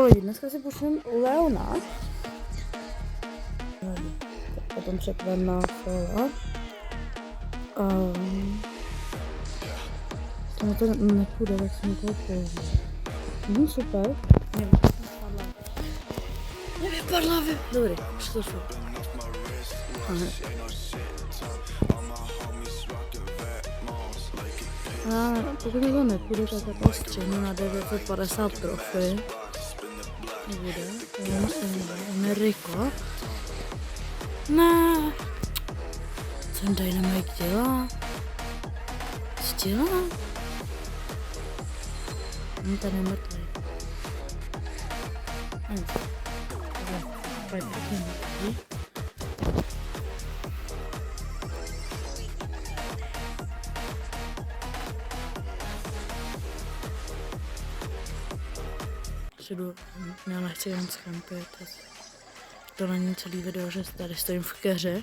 Čau lidi, dneska si pustím Leona. Potom přepneme na Fola. Tomu to nepůjde, tak si mi to položím. Super. Nevypadla. Dobrý, už to šlo. Pokud mi to nepůjde, tak jako střihnu na 950 profi. Nebude. Ameriko. Ne. Co ten Dynamite dělá? Co dělá? No, ten je mrtvý. Já nechci jen schampit. To není celý video, že tady stojím v keře.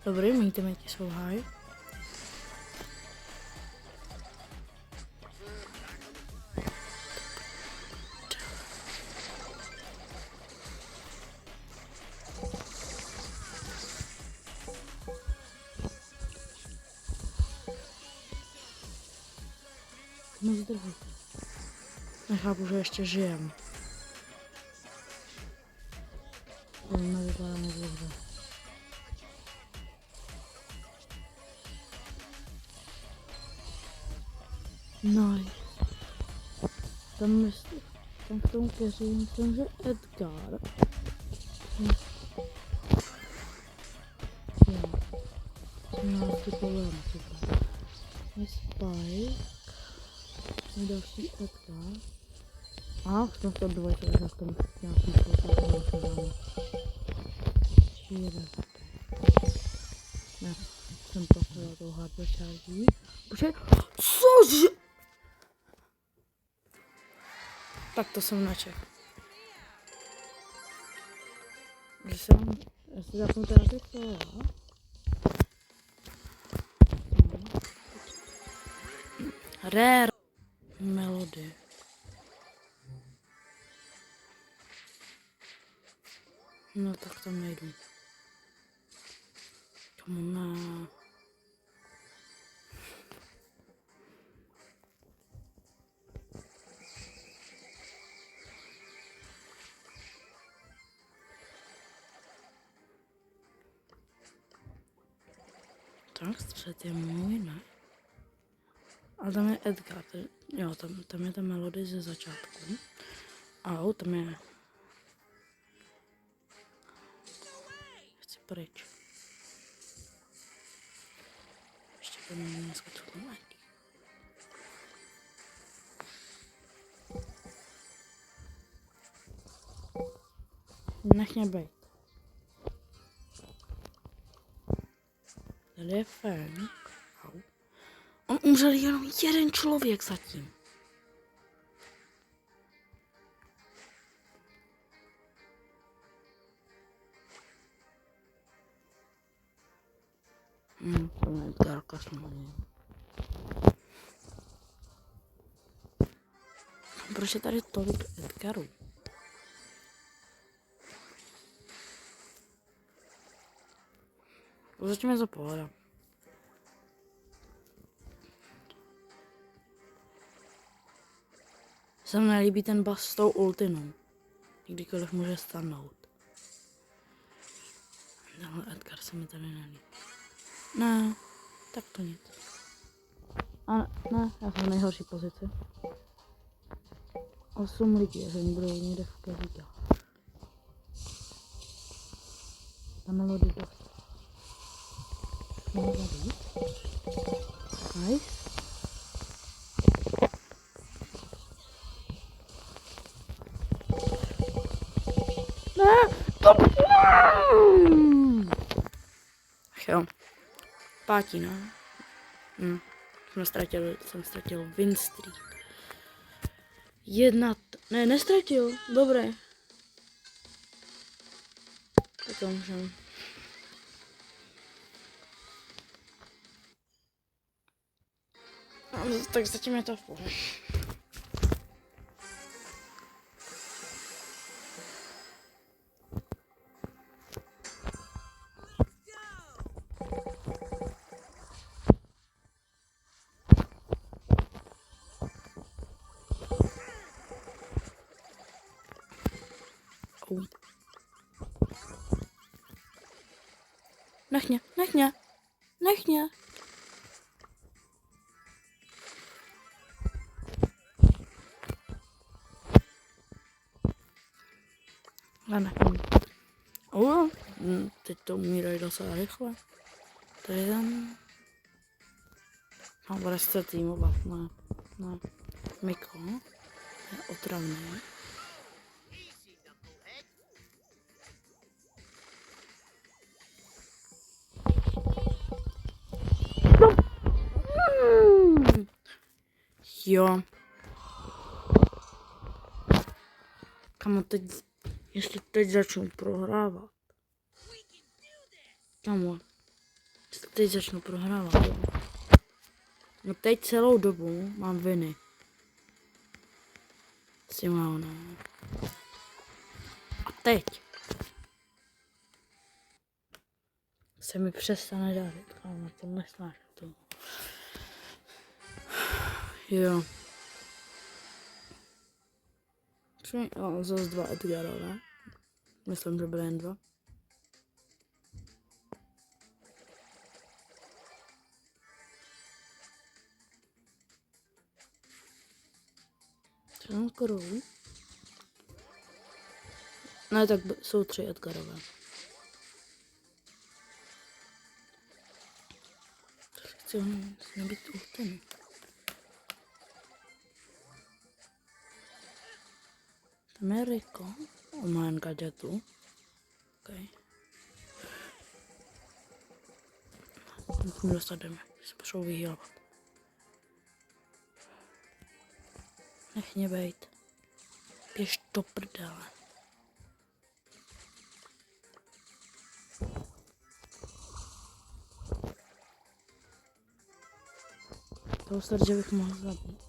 Dobrý, mý teammates jsou high. Moc zdrhu. Nechápu, že ještě žijem. To nevypadá moc dobře. Nice. Tam v tom keři myslím, že Edgar. Jo. Jsem nás ty problém, super. Je Spike. Je další Edgar. A jsme v tom dvojce, takže v tom nějaký spolupráce. Jeden. Ne, jsem pochopila tou hardware chargí. Počkej, cože? Tak to jsem naček. Že jsem, jestli zapnu teda ty slova. Rare melody. No tak tam nejdu. Tomu ne. Tak střed je můj, ne? A tam je Edgar, jo, tam je ta melodie ze začátku. Au, tam je... Chci pryč. Ještě to není dneska to má. Nech mě bejt. Tady je Frank. Au. On umřel jenom jeden člověk zatím. To je Edgarka samozřejmě. Proč je tady tolik Edgarů? Zatím je to pohoda. Se mi nelíbí ten bas s tou ultinou. Kdykoliv může stanout. Tenhle Edgar se mi tady nelíbí. Ne, tak to nic. A ne, já jsem v nejhorší pozici. 8 lidí, že oni budou někde v keři dělat. Ta melodie dost. Můžu zabít. Nice. Ne, to... Ach jo. Pátí, no. Jsem ztratil win streak. Ne, nestratil, dobré. Tak to můžeme. Tak zatím je to v pohodě. Nech mě, nech mě, nech mě. Ne. Teď to umírají docela rychle. To je tam. Bude se týmovat, ne. Miko. To je otravný. Jo. Kamo, jestli teď začnu prohrávat. Kamo, jestli teď začnu prohrávat, jo. No teď celou dobu mám viny. Simona. A teď se mi přestane dařit, kámo, to nesnáším to. Jo. Zase 2 Edgarové. Myslím, že byly jen 2. Co mám korovu? Ne, tak jsou 3 Edgarové. Chci nebýt ultiny. Tam je Rico. On má jen gadgetu. Okay. Musím dostat jdeme. Se potřebuji vyhýlovat. Nech mě bejt. Běž do prdele. Toho snad, že bych mohl zabít.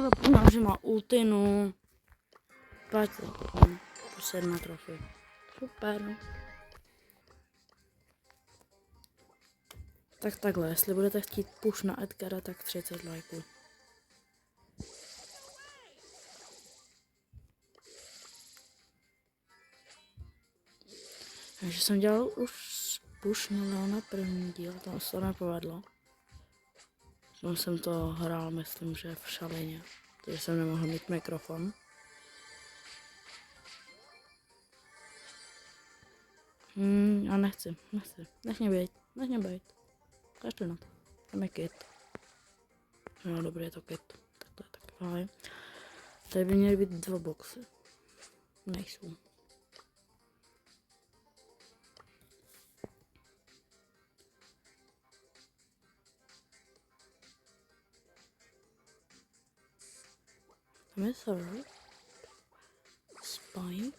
Zapomněl, že má ultinu. Platí. Plus 1 trofej. Super. Tak takhle, jestli budete chtít push na Edgara, tak 30 lajků. Takže jsem dělal už push na Leona první díl, tam se to nepovedlo. Tam jsem to hrál, myslím, že v šalině, takže jsem nemohl mít mikrofon. A nechci, nech mě bejt. Kažte na to, tam je kit. No dobrý, je to kit, tak to je taky fajn. Tady by měly být 2 boxy. Nejsou. Tam je Thor. Spike.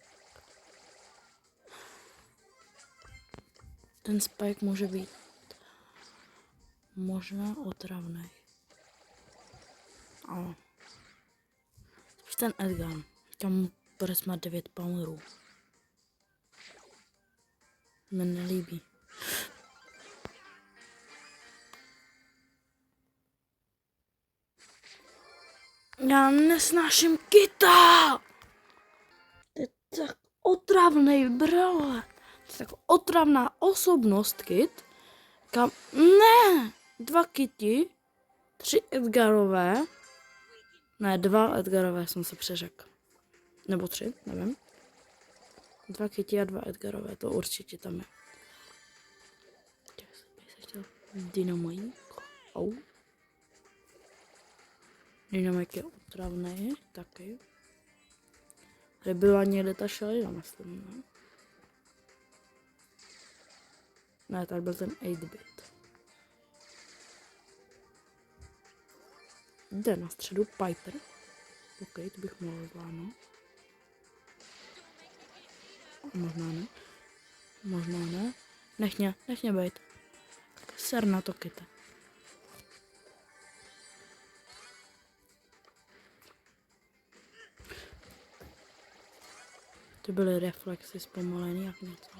Ten Spike může být možná otravný. Ale spíš ten Edgar. Tam bude má 9 powerů. Mně nelíbí. Já nesnáším Kita! To je tak otravnej, brale. To je tak otravná osobnost, Kit. Ne! 2 Kitty, 3 Edgarové. Ne, 2 Edgarové jsem se přeřekl. Nebo 3, nevím. 2 Kitty a 2 Edgarové, to určitě tam je. Dynamik. Au. Dynamik je otravný, taky. Tady byla někde ta šalina, myslím, ne? Ne, tady byl ten 8-bit. Jde na středu Piper. OK, to bych mohl zvládnout. Možná ne. Možná ne. Nech mě bejt. Ser na to, kyte. To byly reflexy zpomalený jak něco.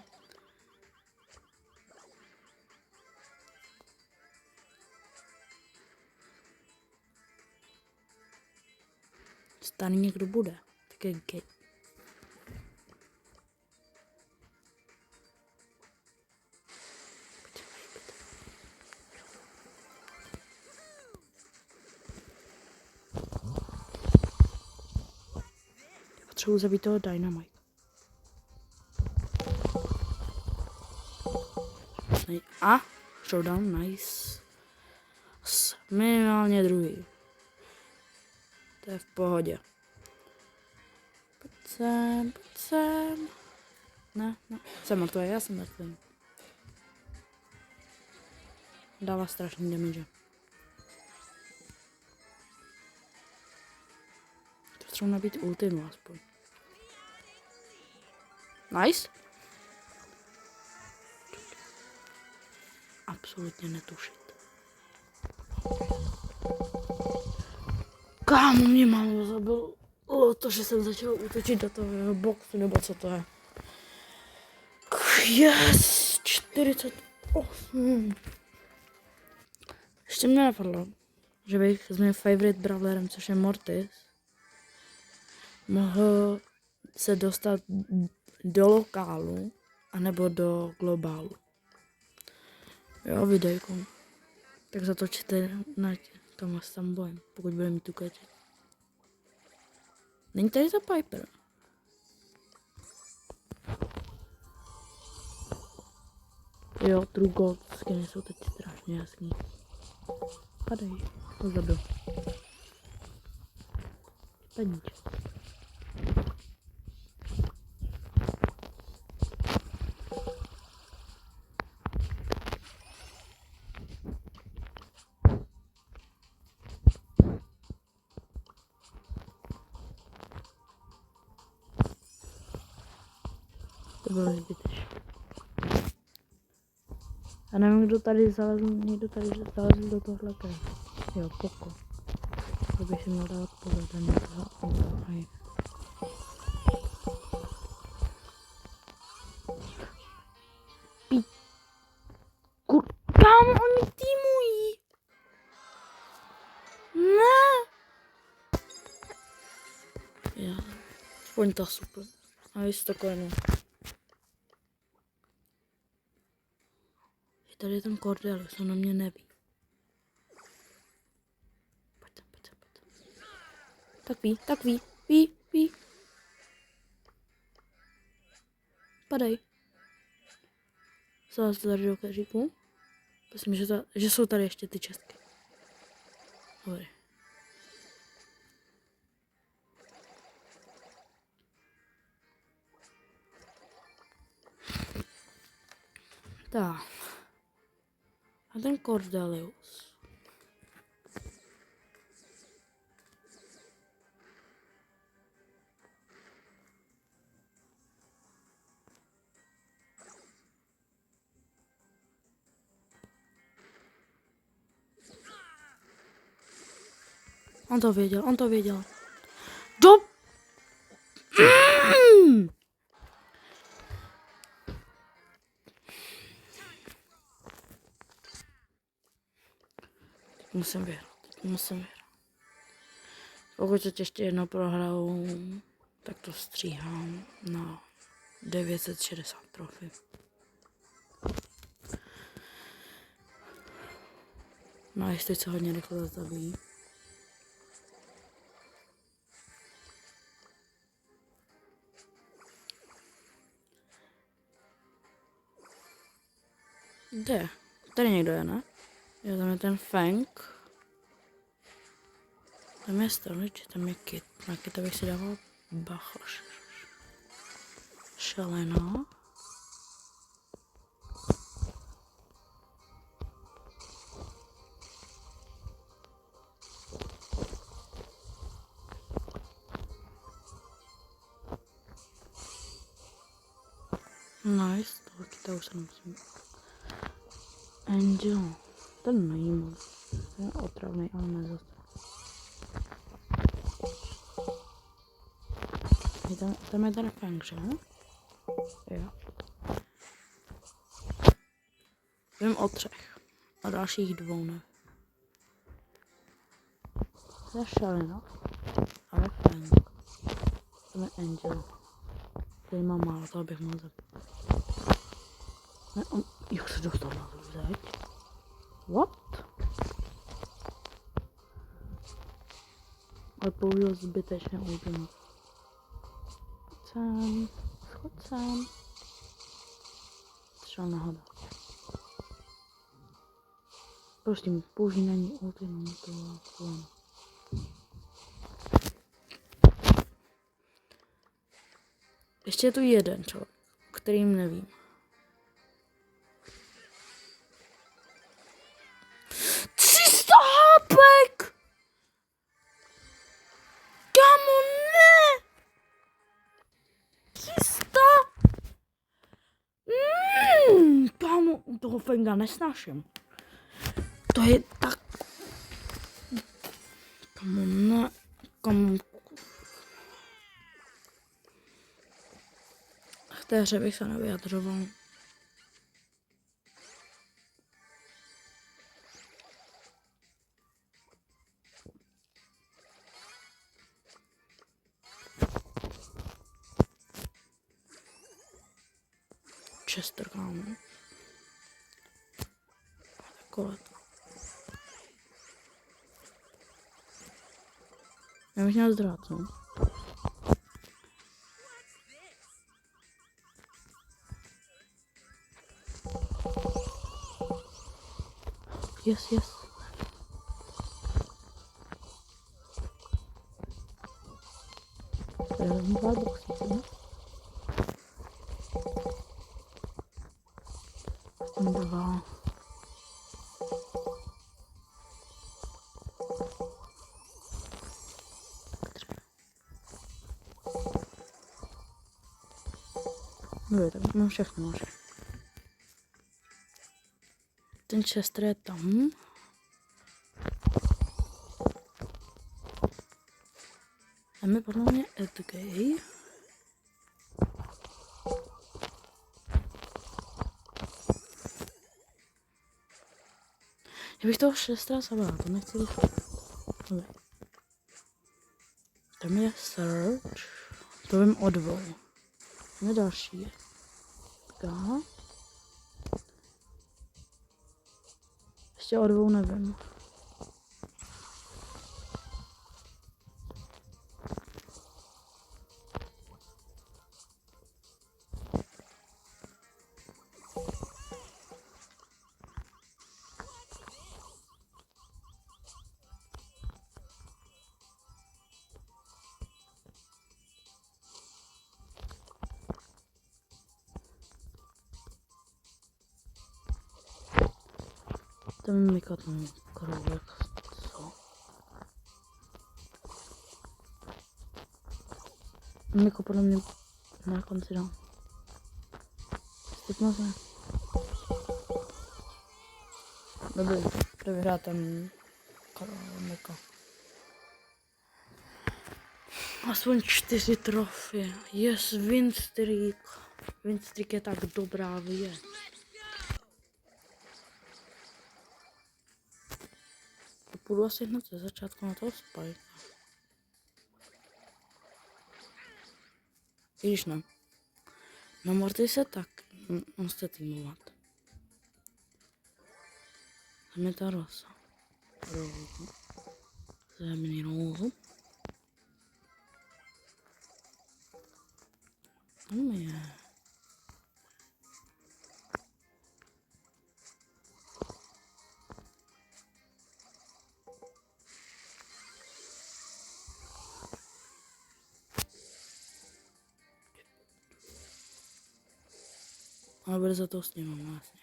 Tady někdo bude. Tak je gay. Potřebuji zabít toho Dynamite. A showdown, nice. Minimálně druhý. To je v pohodě. Pojď sem. Ne. Jsem mrtvý, já jsem mrtvý. Dává strašný damage. To třeba nabít ultimu aspoň. Nice. Absolutně netušit. Kámo, mě málo zabilo to, že jsem začal útočit do toho boxu, nebo co to je. Yes, 48. Ještě mě napadlo, že bych s mým favorite brawlerem, což je Mortis, mohl se dostat do lokálu, anebo do globálu. Jo, videjku. Tak zatočte na tomhle tam bojem, pokud bude mít tu kači. Není tady ta Piper. Jo, True Gold skiny jsou teď strašně jasný. Padej, to zabil. Padnič. To bylo zbytečné. A nevím, kdo tady zalezl, někdo tady zalezl do tohle kry. Jo, Poko. To bych si měl dát pozor, ten je toho. Kam oni týmují? Ne! Já. Aspoň to super. A jsi takový. Tady je ten Cordelus, on na mě neví. Pojď. Tak ví. Padej. Zalez tady do keříku. Myslím, že jsou tady ještě ty čestky. Dobrý. Tak. A ten Cordelius. On to věděl. Musím vyhrát. Pokud teď ještě jednou prohraju, tak to stříhám na 960 trofy. No a ještě se hodně rychle zastaví. Kde? Tady někdo je, ne? Jo, tam je ten Fang. Tam je stranič, tam je Kit. Na Kita bych si dával bacha. Šelena. Nice, toho kita už se nemusím. Angel. Ten není moc. Ten je otravný, ale ne zase. Tam je ten Feng, že? Jo. Vím o 3. A dalších 2 ne. To je Shalina. Ale Feng. To je Angel. Tady mám málo, to bych mohl zabít. Ne, on... Jak se dostal na to zeď? What? Ale použil zbytečně ultimát. Schod sem. Šel nahoda. Prostě mi použij na ní ultimát. Ještě je tu jeden člověk, kterým nevím. Hápek! Kamo, ne! 300! Kamo, toho Fenga nesnáším. To je tak... Kamo, ne... Kamo... V té hře bych se nevyjadřoval. Chester, kámo. Takové to. Já bych měl zdrát, no. Yes. Dva boxy, ne? Dva. No, tak mám všechno, může. Ten Chester je tam. A my podle mě Edgay. Já bych toho Chestera zabila, to nechci vychovat. Tam je Search. To vím o 2. Tam je další. Taká. Ještě o 2 nevím. Tam je Mika, tam kroužek. Co? Miko podle mě na konci dám. Styknu se. Dobrý, to vyhrá ten Miko. Aspoň 4 trofy. Yes, win streak. Win streak je tak dobrá věc. Půjdu asi hned ze začátku na toho Spike. Když ne. Na Mortise tak musíte týmovat. Tam je ta rosa. Rohu. Zemní rohu. Tam je. Ale bude za to s ním vlastně.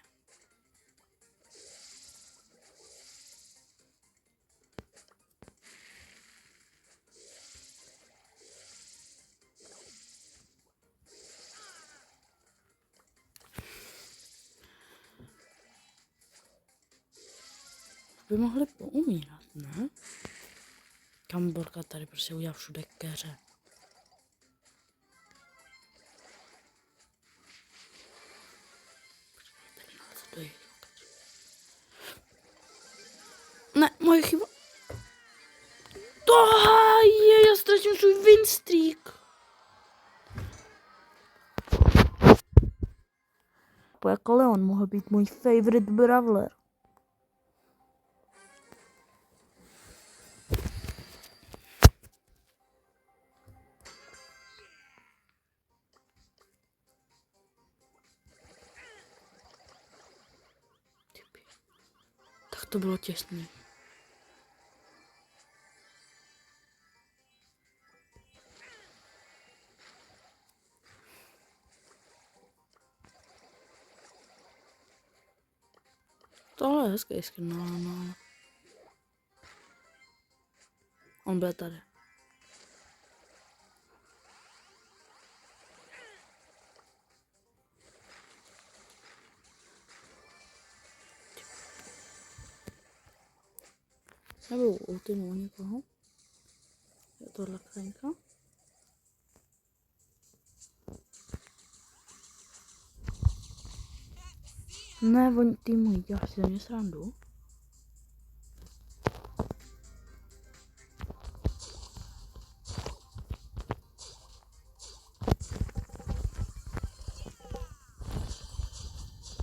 by mohli poumírat, ne? Kamborka tady prostě udělá všude keře. Ne, moje chyba. To je, já ztratím svůj win streak. Jako Leon mohl být můj favorite brawler. Tak to bylo těsný. Tohle je hezký skin, no. On byl tady. Nebo ultimu někoho. Je tohle krajinka. Ne, oni týmují, děláš si ze mě srandu.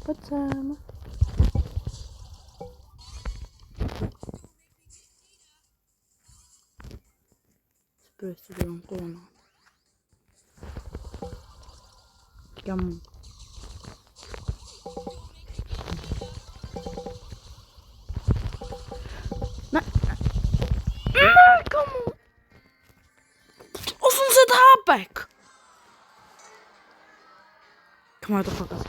Pojď sem. Sprve si dělám kolona. Kam? Ne. Ne, komu? 800 hápek! Kamu je to fakt asi.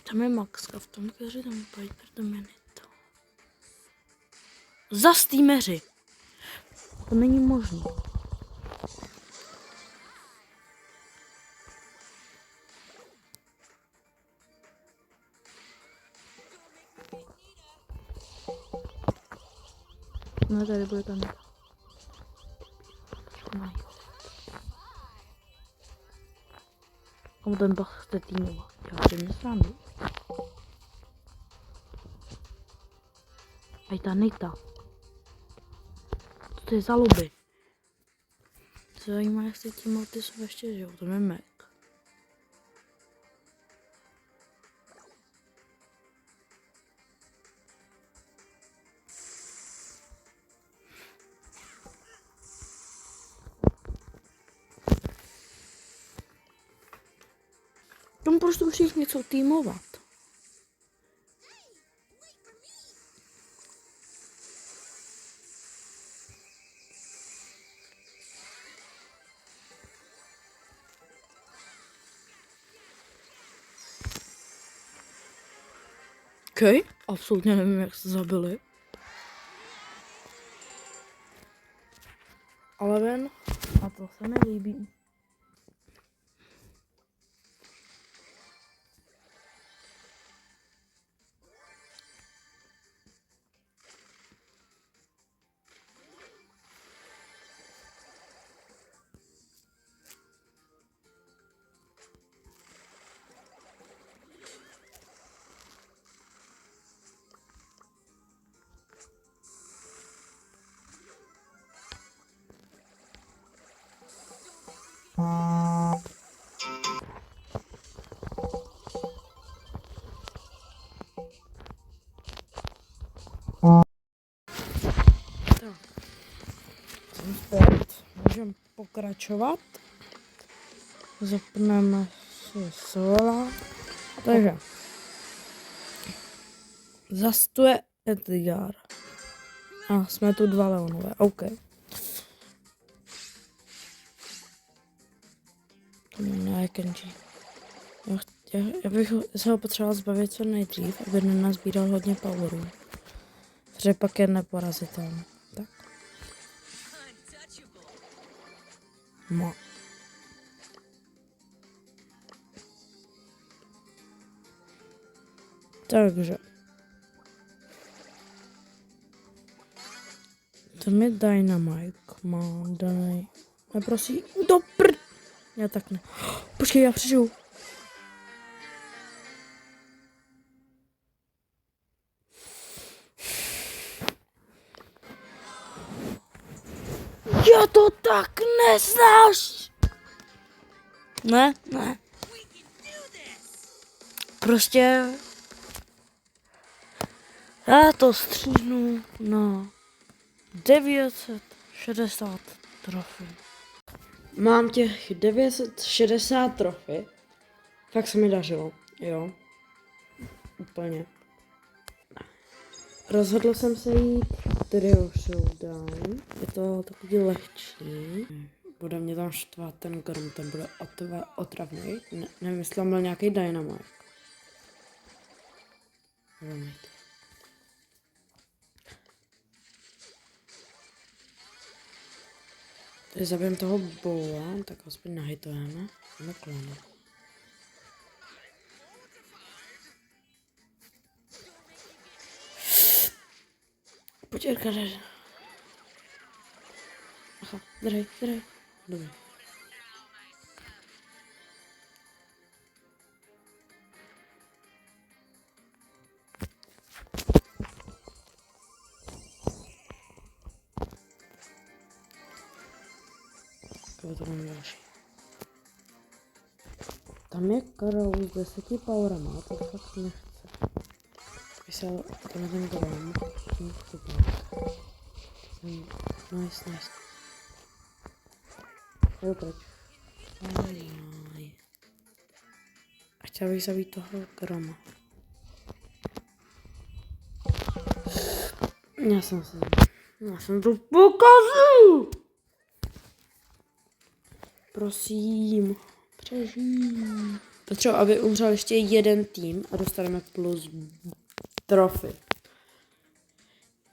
Tam je Maxka v tom keři, tam je Piper, tam je Nita. Zas týmeři. To není možné. No tady bude tam. Komu ten bach chce týmovat? Já si nesrandu. A i ta Nita. Co to je za lobby? Zajímá, jak se tím ty jsou ještě žijou. To je Mac. Tomu prostě už jich něco týmovat. Okay. Absolutně nevím, jak se zabili. Ale ven, a to se mi líbí. pokračovat. Zapneme si sola. Takže. Zastuje Edgar. A jsme tu 2 leonové, OK. Ne, Kenji. Já bych se ho potřeboval zbavit co nejdřív, aby nenazbíral hodně powerů. Protože pak je neporazitelný. Tak. No. Takže. To mi Dynamite mám daný. Neprosí. Do prd. Já tak ne. Počkej, já přežiju. Já to tak neznáš. Ne. Prostě. Já to stříhnu na 960 trofy. Mám těch 960 trofy. Fakt se mi dařilo, jo. Úplně. Rozhodl jsem se jít Trio Showdown. Je to takový lehčí. Bude mě tam štvát ten Grom, ten bude otravný. Nevím, jestli tam byl nějaký Dynamite. Když zabijem toho boula, tak aspoň nahitujeme. Jdeme klonu. Pojď, Erka, jde. Aha, drej. Dobrý. To mám další. Tam je Karol s 10 powerama, to fakt nechce. Vysel ten Grom. Super. Nice. Jo, proč? A chtěl bych zabít toho Groma. Já jsem to pokazil! Prosím, přežij. Potřebuji, aby umřel ještě jeden tým a dostaneme plus trofy.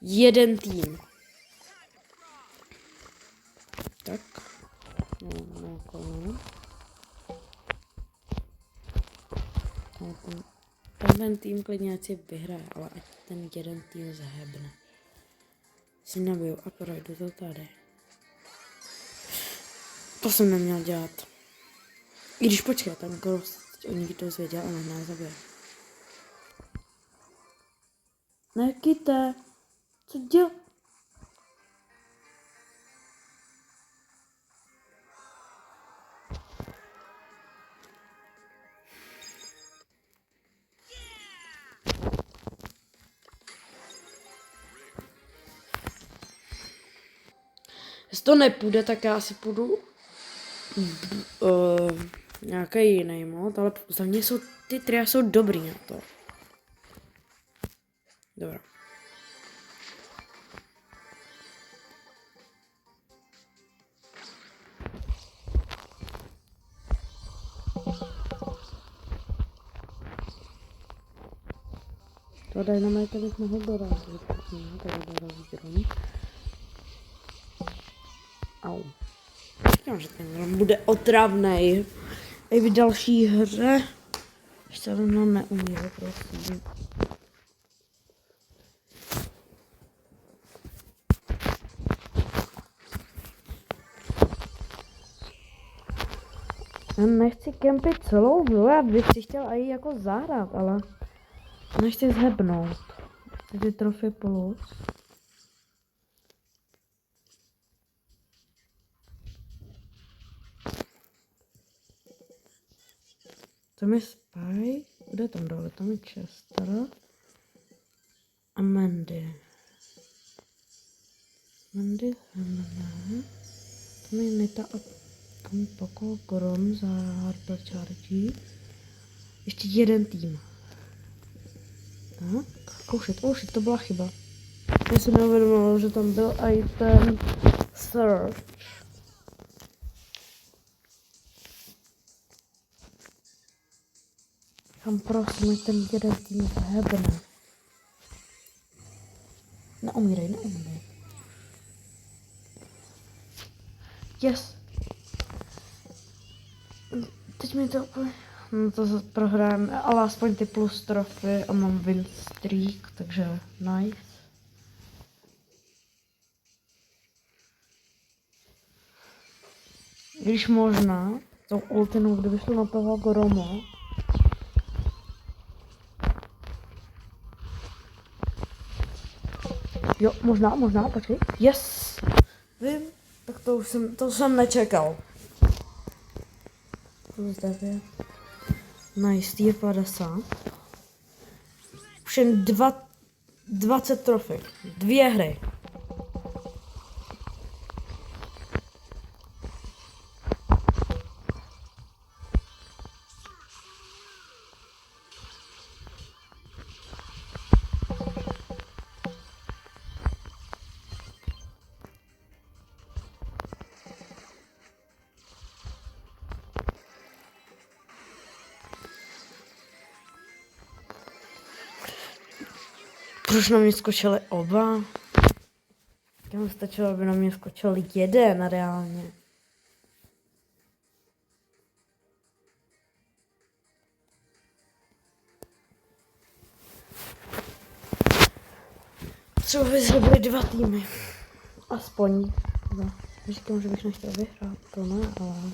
Jeden tým. Tak. Ten tým klidně ať si vyhraje, ale ať ten jeden tým zahebne. Si nabiju a projdu to tady. To jsem neměl dělat. I když počkej, ten Ghost o nikdy to zvěděl a možná zabije. Ne, Kyte, co děl? Jestli to nepůjde, tak já si půjdu nějaký jiný mod, ale za mě jsou ty tria jsou dobrý na to. Dobrá. To Dynamite bych mohl dorazit. Tady dorazit. Au. Říkám, že ten Grom bude otravnej. I v další hře. Ještě to neumíře, prosím. Já nechci kempit celou hru, já bych si chtěl i jako zahrát, ale nechci zhebnout. Ty trofy plus. Tam je Spy, kde tam dole, tam je Chester a Mandy. Mandy, mi Nita a Poko Koron za Harper Charge. Ještě jeden tým. Tak, oh shit, to byla chyba. Já jsem neuvědomila, že tam byl i ten search. Tam prosím, ten jeden tým hebne. Neumírej. Yes. Teď mi to úplně... No to prohrajeme, ale aspoň ty plus trofy a mám win streak, takže nice. Když možná, tou ultinou, kdyby šlo na toho Goroma. Jo, možná, počkej. Yes! Vím, tak to jsem nečekal. Plus 9. Nice, tier 50. Už jen 20 trofy. 2 hry. Proč na mě skočili oba? Těm stačilo, aby na mě skočil jeden reálně. Třeba by se byly 2 týmy. Aspoň. No. Říkám, že bych nechtěl vyhrát, to ne, ale...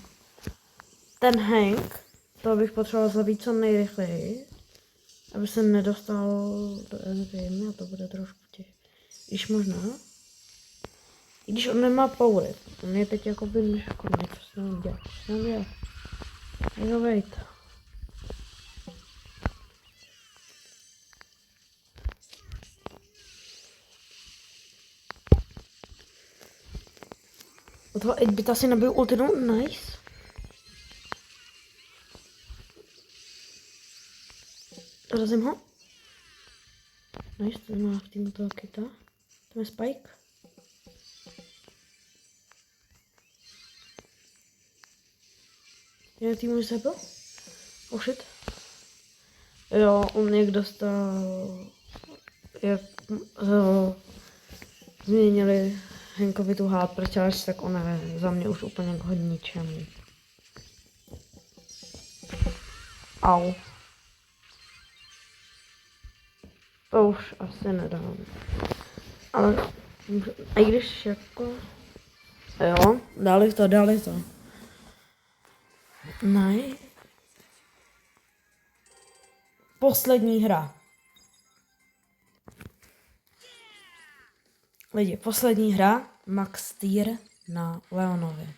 Ten Hank, to bych potřeboval zabít co nejrychleji. Aby se nedostal do endgame, a to bude trošku když možná. I když on nemá power, on je teď jako by neškodný, co se nám dělá, wait. Od toho 8-bita si nabiju ultinu, nice. Razím ho. Nice, to má v týmu toho Kita. To je Spike. Jeden tým už zabil? Oh shit. Jo, on někdo dostal... Jak změnili Hankovi tu Hyper Charge, tak on je za mě už úplně k ničemu. Au. To už asi nedám. Ale a když jako... Jo, dali to. Nej. Poslední hra. Lidi, poslední hra. Max tier na Leonovi.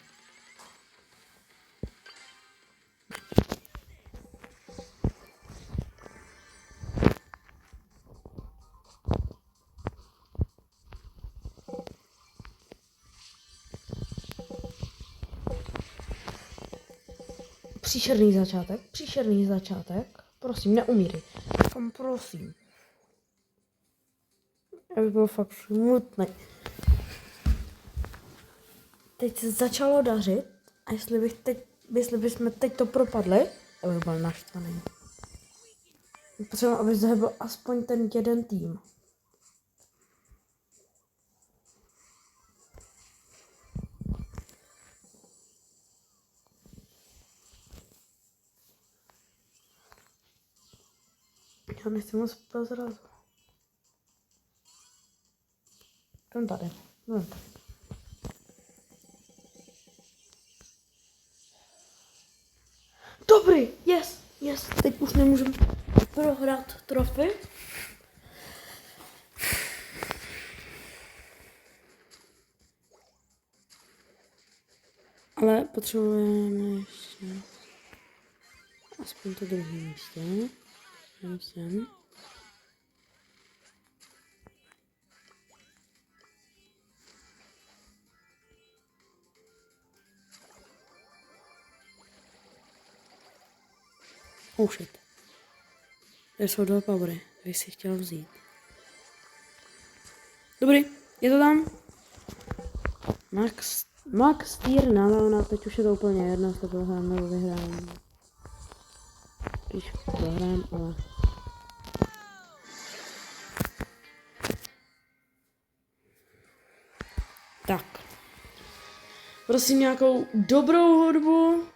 Příšerný začátek. Prosím, neumírej. Prosím. Já bych byl fakt smutný. Teď se začalo dařit a jestli bychom teď to propadli, já bych byl naštvaný. Potřeba, aby zahybil aspoň ten jeden tým. Já nechci moc prozrazu. Ten tady. Dobrý, yes, teď už nemůžeme prohrát trofy. Ale potřebujeme ještě aspoň to druhé místo. Sem. Oh shit. Tady jsou 2 powery, bych si chtěl vzít. Dobrý, je to tam. Max tier na teď už je to úplně jedno, jestli to prohrám nebo vyhrám. Když prohrám, ale... Tak. Prosím nějakou dobrou hudbu.